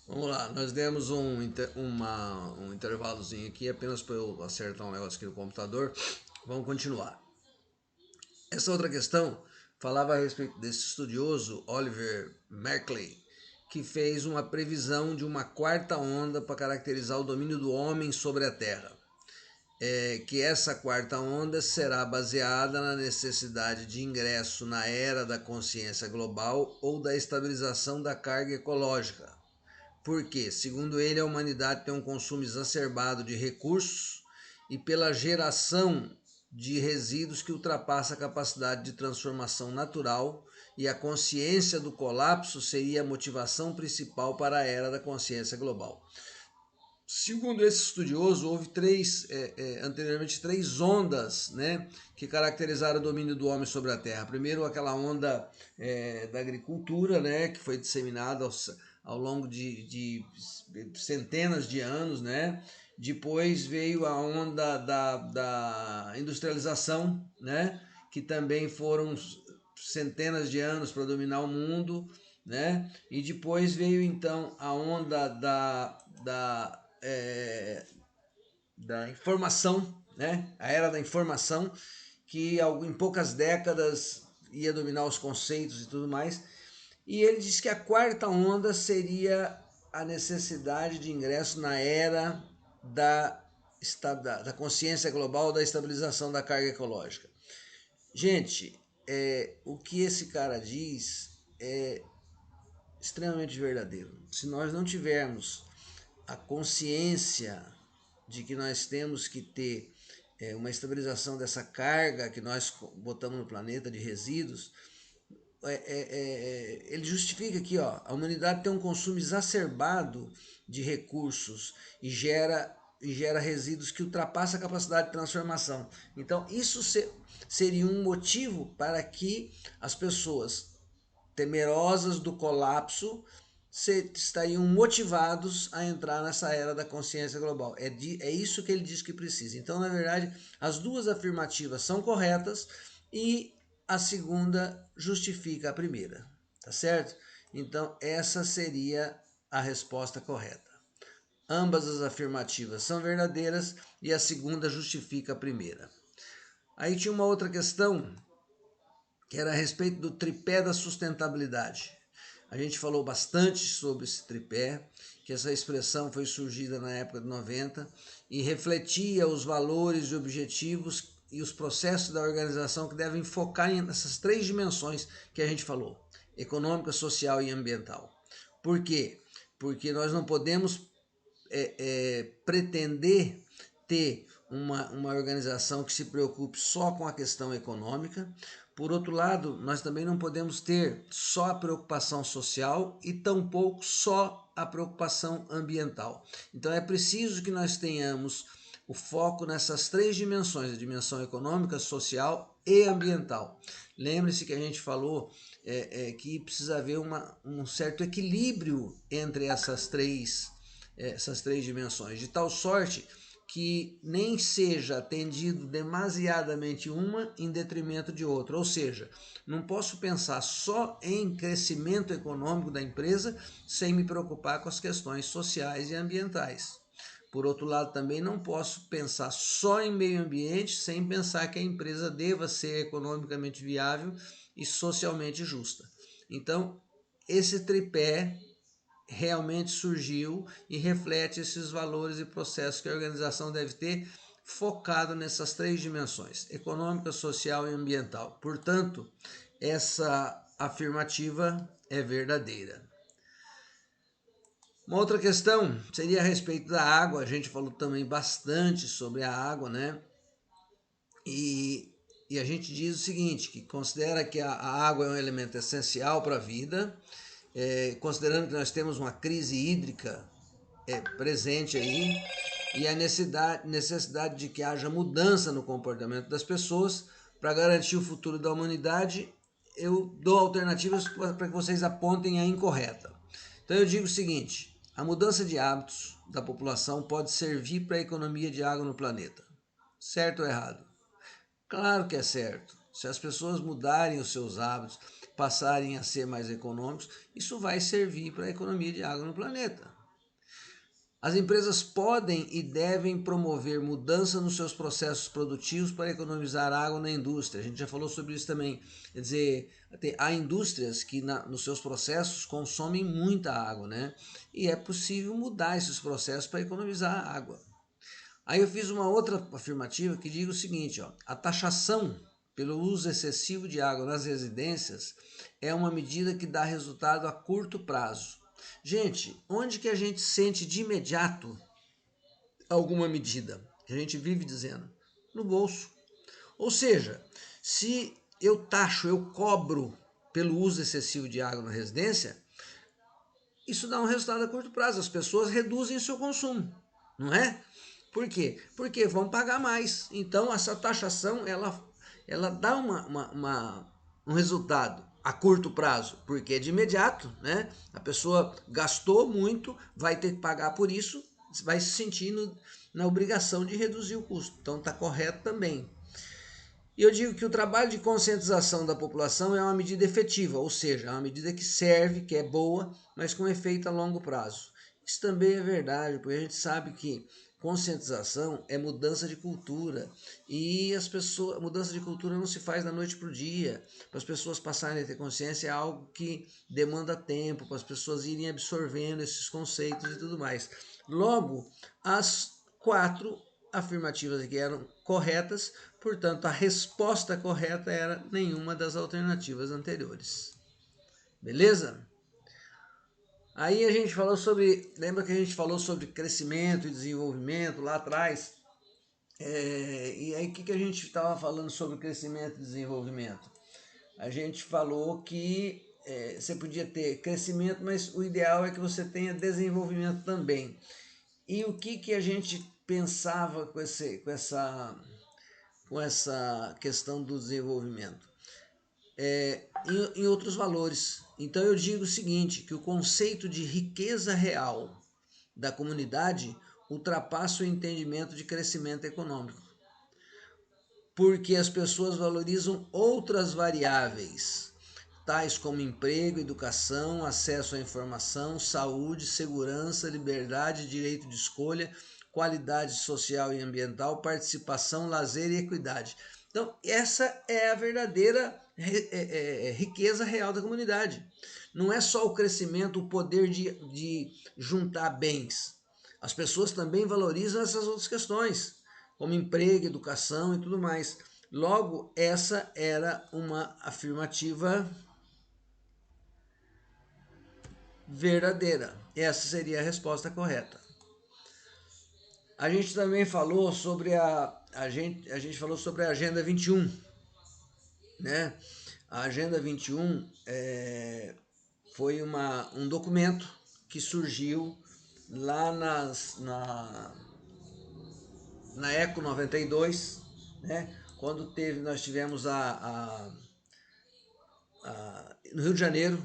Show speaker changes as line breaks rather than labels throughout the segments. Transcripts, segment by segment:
Vamos lá, nós demos um intervalozinho aqui apenas para eu acertar um negócio aqui no computador. Vamos continuar. Essa outra questão falava a respeito desse estudioso Oliver Merkley, que fez uma previsão de uma quarta onda para caracterizar o domínio do homem sobre a Terra. Que essa quarta onda será baseada na necessidade de ingresso na era da consciência global ou da estabilização da carga ecológica. Porque, segundo ele, a humanidade tem um consumo exacerbado de recursos e pela geração de resíduos que ultrapassa a capacidade de transformação natural, e a consciência do colapso seria a motivação principal para a era da consciência global. Segundo esse estudioso, houve anteriormente três ondas, né, que caracterizaram o domínio do homem sobre a Terra. Primeiro, aquela onda da agricultura, né, que foi disseminada ao longo de centenas de anos, né? Depois veio a onda da industrialização, né, que também foram centenas de anos para dominar o mundo, né? E depois veio então a onda da informação, né? A era da informação, que em poucas décadas ia dominar os conceitos e tudo mais. E ele diz que a quarta onda seria a necessidade de ingresso na era da consciência global, da estabilização da carga ecológica. Gente, o que esse cara diz é extremamente verdadeiro. Se nós não tivermos a consciência de que nós temos que ter uma estabilização dessa carga que nós botamos no planeta de resíduos, ele justifica aqui, ó, a humanidade tem um consumo exacerbado de recursos e gera resíduos que ultrapassam a capacidade de transformação. Então, isso seria um motivo para que as pessoas temerosas do colapso estariam motivados a entrar nessa era da consciência global. É isso que ele diz que precisa. Então, na verdade, as duas afirmativas são corretas e a segunda justifica a primeira, tá certo? Então, essa seria a resposta correta. Ambas as afirmativas são verdadeiras e a segunda justifica a primeira. Aí tinha uma outra questão que era a respeito do tripé da sustentabilidade. A gente falou bastante sobre esse tripé, que essa expressão foi surgida na época de 90 e refletia os valores e objetivos e os processos da organização que devem focar nessas três dimensões que a gente falou: econômica, social e ambiental. Por quê? Porque nós não podemos pretender ter uma organização que se preocupe só com a questão econômica. Por outro lado, nós também não podemos ter só a preocupação social e tampouco só a preocupação ambiental. Então é preciso que nós tenhamos o foco nessas três dimensões: a dimensão econômica, social e ambiental. Lembre-se que a gente falou que precisa haver um certo equilíbrio entre essas três dimensões, de tal sorte que nem seja atendido demasiadamente uma em detrimento de outra. Ou seja, não posso pensar só em crescimento econômico da empresa sem me preocupar com as questões sociais e ambientais. Por outro lado, também não posso pensar só em meio ambiente sem pensar que a empresa deva ser economicamente viável e socialmente justa. Então, esse tripé realmente surgiu e reflete esses valores e processos que a organização deve ter, focado nessas três dimensões: econômica, social e ambiental. Portanto, essa afirmativa é verdadeira. Uma outra questão seria a respeito da água. A gente falou também bastante sobre a água, né? E a gente diz o seguinte, que considera que a água é um elemento essencial para a vida, considerando que nós temos uma crise hídrica presente aí, e a necessidade de que haja mudança no comportamento das pessoas para garantir o futuro da humanidade. Eu dou alternativas para que vocês apontem a incorreta. Então eu digo o seguinte: a mudança de hábitos da população pode servir para a economia de água no planeta. Certo ou errado? Claro que é certo. Se as pessoas mudarem os seus hábitos, passarem a ser mais econômicos, isso vai servir para a economia de água no planeta. As empresas podem e devem promover mudança nos seus processos produtivos para economizar água na indústria. A gente já falou sobre isso também. Quer dizer, há indústrias que nos seus processos consomem muita água, né? E é possível mudar esses processos para economizar água. Aí eu fiz uma outra afirmativa que diz o seguinte, ó, a taxação pelo uso excessivo de água nas residências é uma medida que dá resultado a curto prazo. Gente, onde que a gente sente de imediato alguma medida? A gente vive dizendo, no bolso. Ou seja, se eu taxo, eu cobro pelo uso excessivo de água na residência, isso dá um resultado a curto prazo. As pessoas reduzem o seu consumo, não é? Por quê? Porque vão pagar mais. Então, essa taxação, ela dá um resultado a curto prazo, porque é de imediato, né? A pessoa gastou muito, vai ter que pagar por isso, vai se sentindo na obrigação de reduzir o custo. Então, está correto também. E eu digo que o trabalho de conscientização da população é uma medida efetiva, ou seja, é uma medida que serve, que é boa, mas com efeito a longo prazo. Isso também é verdade, porque a gente sabe que conscientização é mudança de cultura e as pessoas, mudança de cultura não se faz da noite para o dia. Para as pessoas passarem a ter consciência é algo que demanda tempo, para as pessoas irem absorvendo esses conceitos e tudo mais. Logo, as 4 afirmativas aqui eram corretas, portanto a resposta correta era nenhuma das alternativas anteriores. Beleza? Aí a gente falou sobre, lembra que a gente falou sobre crescimento e desenvolvimento lá atrás? E aí o que a gente estava falando sobre crescimento e desenvolvimento? A gente falou que você podia ter crescimento, mas o ideal é que você tenha desenvolvimento também. E o que a gente pensava com essa questão do desenvolvimento? Em outros valores. Então eu digo o seguinte, que o conceito de riqueza real da comunidade ultrapassa o entendimento de crescimento econômico, porque as pessoas valorizam outras variáveis, tais como emprego, educação, acesso à informação, saúde, segurança, liberdade, direito de escolha, qualidade social e ambiental, participação, lazer e equidade. Então, essa é a verdadeira riqueza real da comunidade. Não é só o crescimento, o poder de juntar bens. As pessoas também valorizam essas outras questões, como emprego, educação e tudo mais. Logo, essa era uma afirmativa verdadeira. Essa seria a resposta correta. A gente também falou sobre a gente falou sobre a Agenda 21, né? A Agenda 21 foi um documento que surgiu lá na Eco 92, né? Quando nós tivemos no Rio de Janeiro,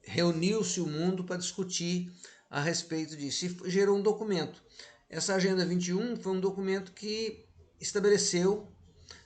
reuniu-se o mundo para discutir a respeito disso e gerou um documento. Essa Agenda 21 foi um documento que estabeleceu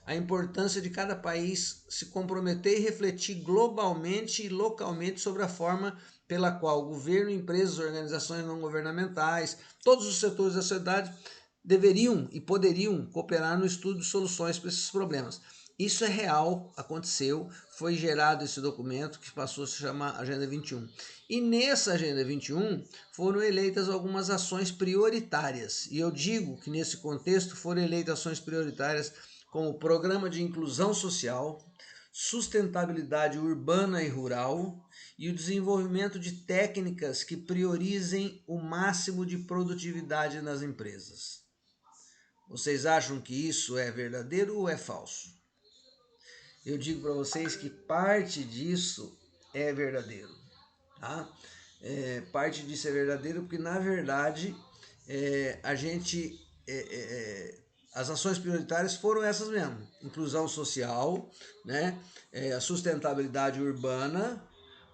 a importância de cada país se comprometer e refletir globalmente e localmente sobre a forma pela qual o governo, empresas, organizações não governamentais, todos os setores da sociedade deveriam e poderiam cooperar no estudo de soluções para esses problemas. Isso é real, aconteceu, foi gerado esse documento que passou a se chamar Agenda 21. E nessa Agenda 21 foram eleitas algumas ações prioritárias. E eu digo que nesse contexto foram eleitas ações prioritárias como Programa de Inclusão Social, Sustentabilidade Urbana e Rural e o desenvolvimento de técnicas que priorizem o máximo de produtividade nas empresas. Vocês acham que isso é verdadeiro ou é falso? Eu digo para vocês que parte disso é verdadeiro, tá? Parte disso é verdadeiro porque, na verdade, as ações prioritárias foram essas mesmo: inclusão social, né? A sustentabilidade urbana,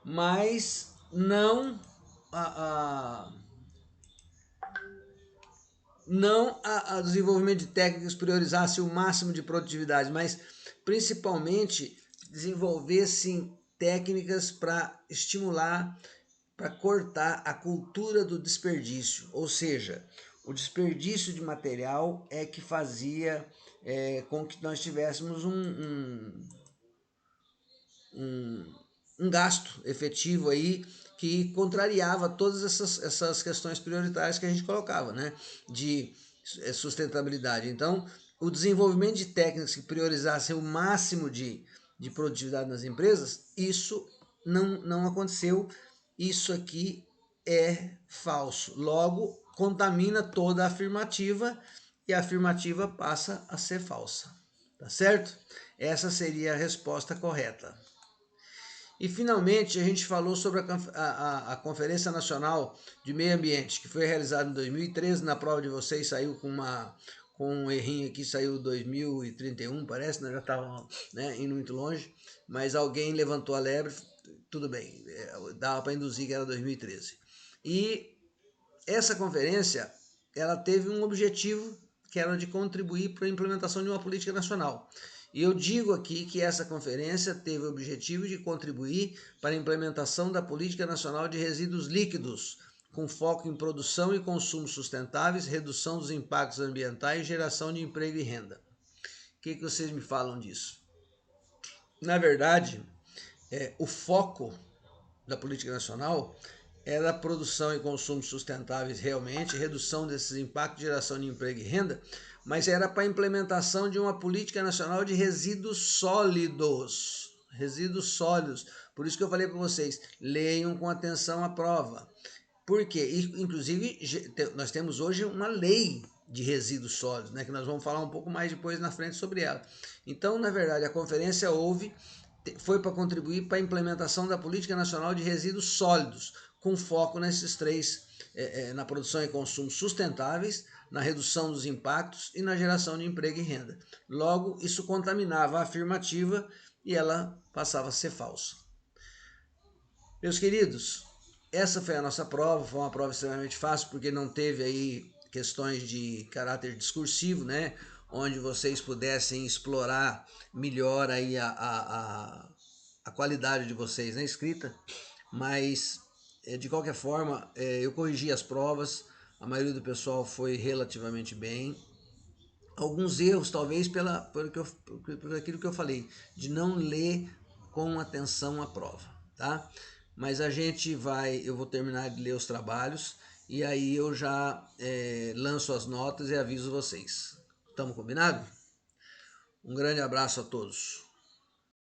mas não não a desenvolvimento de técnicas que priorizassem o máximo de produtividade, mas principalmente desenvolvessem técnicas para estimular para cortar a cultura do desperdício, ou seja, o desperdício de material é que fazia com que nós tivéssemos um gasto efetivo aí que contrariava todas essas questões prioritárias que a gente colocava, né, de sustentabilidade. Então, o desenvolvimento de técnicas que priorizassem o máximo de produtividade nas empresas, isso não aconteceu. Isso aqui é falso. Logo, contamina toda a afirmativa e a afirmativa passa a ser falsa. Tá certo? Essa seria a resposta correta. E finalmente a gente falou sobre a Conferência Nacional de Meio Ambiente, que foi realizada em 2013. Na prova de vocês saiu com um errinho aqui, saiu 2031, parece, nós já estávamos, né, indo muito longe, mas alguém levantou a lebre, tudo bem, dava para induzir que era 2013. E essa conferência, ela teve um objetivo que era de contribuir para a implementação de uma política nacional. E eu digo aqui que essa conferência teve o objetivo de contribuir para a implementação da Política Nacional de Resíduos Líquidos, com foco em produção e consumo sustentáveis, redução dos impactos ambientais e geração de emprego e renda. O que vocês me falam disso? Na verdade, o foco da política nacional era a produção e consumo sustentáveis realmente, redução desses impactos, geração de emprego e renda, mas era para a implementação de uma política nacional de resíduos sólidos. Resíduos sólidos. Por isso que eu falei para vocês, leiam com atenção a prova. Por quê? Inclusive, nós temos hoje uma lei de resíduos sólidos, né, que nós vamos falar um pouco mais depois na frente sobre ela. Então, na verdade, a conferência foi para contribuir para a implementação da Política Nacional de Resíduos Sólidos, com foco nesses três, na produção e consumo sustentáveis, na redução dos impactos e na geração de emprego e renda. Logo, isso contaminava a afirmativa e ela passava a ser falsa. Meus queridos, essa foi a nossa prova, foi uma prova extremamente fácil, porque não teve aí questões de caráter discursivo, né? Onde vocês pudessem explorar melhor aí a qualidade de vocês na escrita, mas de qualquer forma, eu corrigi as provas, a maioria do pessoal foi relativamente bem. Alguns erros, talvez, por aquilo que eu falei, de não ler com atenção a prova, tá? Mas eu vou terminar de ler os trabalhos e aí eu já lanço as notas e aviso vocês. Estamos combinados? Um grande abraço a todos.